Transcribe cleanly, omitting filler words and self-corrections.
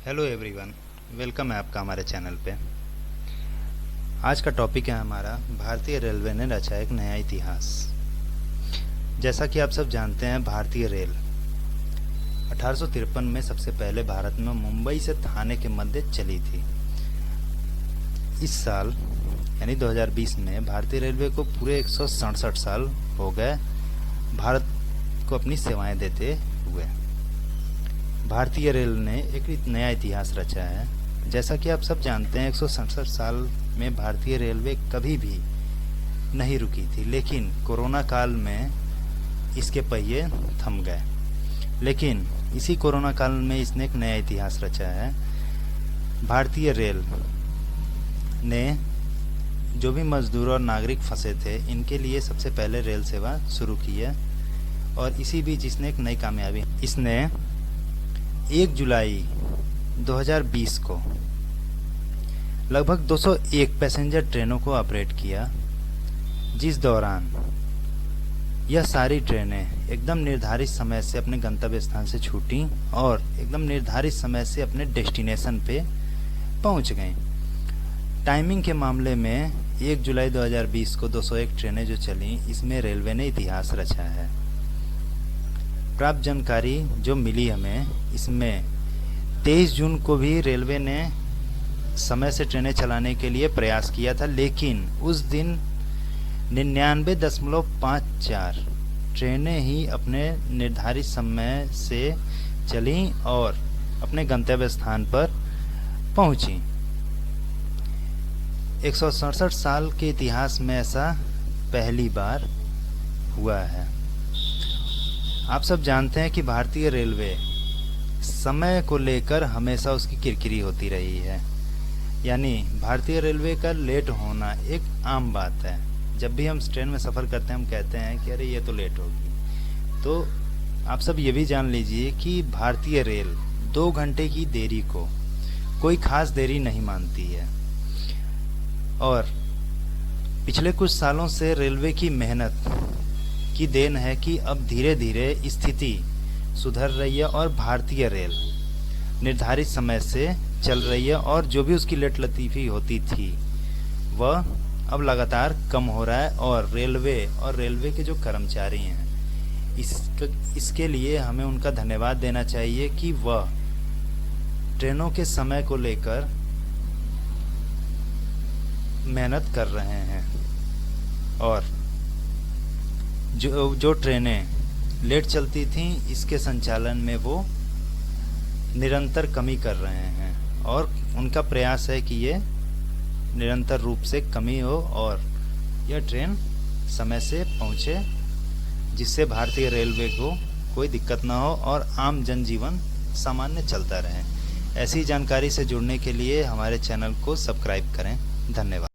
Hello everyone, welcome है आपका हमारे चैनल पे। आज का टॉपिक है हमारा भारतीय रेलवे ने रचा एक नया इतिहास। जैसा कि आप सब जानते हैं, भारतीय रेल 1853 में सबसे पहले भारत में मुंबई से थाने के मध्य चली थी। इस साल यानी 2020 में भारतीय रेलवे को पूरे 167 साल हो गए भारत को अपनी सेवाएं देते हुए। भारतीय रेल ने एक नया इतिहास रचा है। जैसा कि आप सब जानते हैं, 167 साल में भारतीय रेलवे कभी भी नहीं रुकी थी, लेकिन कोरोना काल में इसके पहिए थम गए। लेकिन इसी कोरोना काल में इसने एक नया इतिहास रचा है। भारतीय रेल ने जो भी मजदूर और नागरिक फंसे थे, इनके लिए सबसे पहले रेल सेवा शुरू की है। और इसी बीच इसने एक नई कामयाबी, इसने 1 जुलाई 2020 को लगभग 201 पैसेंजर ट्रेनों को ऑपरेट किया, जिस दौरान यह सारी ट्रेनें एकदम निर्धारित समय से अपने गंतव्य स्थान से छूटी और एकदम निर्धारित समय से अपने डेस्टिनेशन पे पहुंच गईं। टाइमिंग के मामले में 1 जुलाई 2020 को 201 ट्रेनें जो चली, इसमें रेलवे ने इतिहास रचा है। प्राप्त जानकारी जो मिली हमें, इसमें 23 जून को भी रेलवे ने समय से ट्रेनें चलाने के लिए प्रयास किया था, लेकिन उस दिन 99.54 ट्रेनें ही अपने निर्धारित समय से चलीं और अपने गंतव्य स्थान पर पहुंची। 167 साल के इतिहास में ऐसा पहली बार हुआ है। आप सब जानते हैं कि भारतीय रेलवे समय को लेकर हमेशा उसकी किरकिरी होती रही है। यानी भारतीय रेलवे का लेट होना एक आम बात है। जब भी हम ट्रेन में सफ़र करते हैं, हम कहते हैं कि अरे ये तो लेट होगी। तो आप सब ये भी जान लीजिए कि भारतीय रेल 2 घंटे की देरी को कोई खास देरी नहीं मानती है। और पिछले कुछ सालों से रेलवे की मेहनत की देन है कि अब धीरे धीरे स्थिति सुधर रही है और भारतीय रेल निर्धारित समय से चल रही है, और जो भी उसकी लेट लतीफ़ी होती थी वह अब लगातार कम हो रहा है। और रेलवे के जो कर्मचारी हैं, इसके लिए हमें उनका धन्यवाद देना चाहिए कि वह ट्रेनों के समय को लेकर मेहनत कर रहे हैं और जो ट्रेनें लेट चलती थीं, इसके संचालन में वो निरंतर कमी कर रहे हैं। और उनका प्रयास है कि ये निरंतर रूप से कमी हो और यह ट्रेन समय से पहुंचे, जिससे भारतीय रेलवे को कोई दिक्कत ना हो और आम जनजीवन सामान्य चलता रहे। ऐसी जानकारी से जुड़ने के लिए हमारे चैनल को सब्सक्राइब करें। धन्यवाद।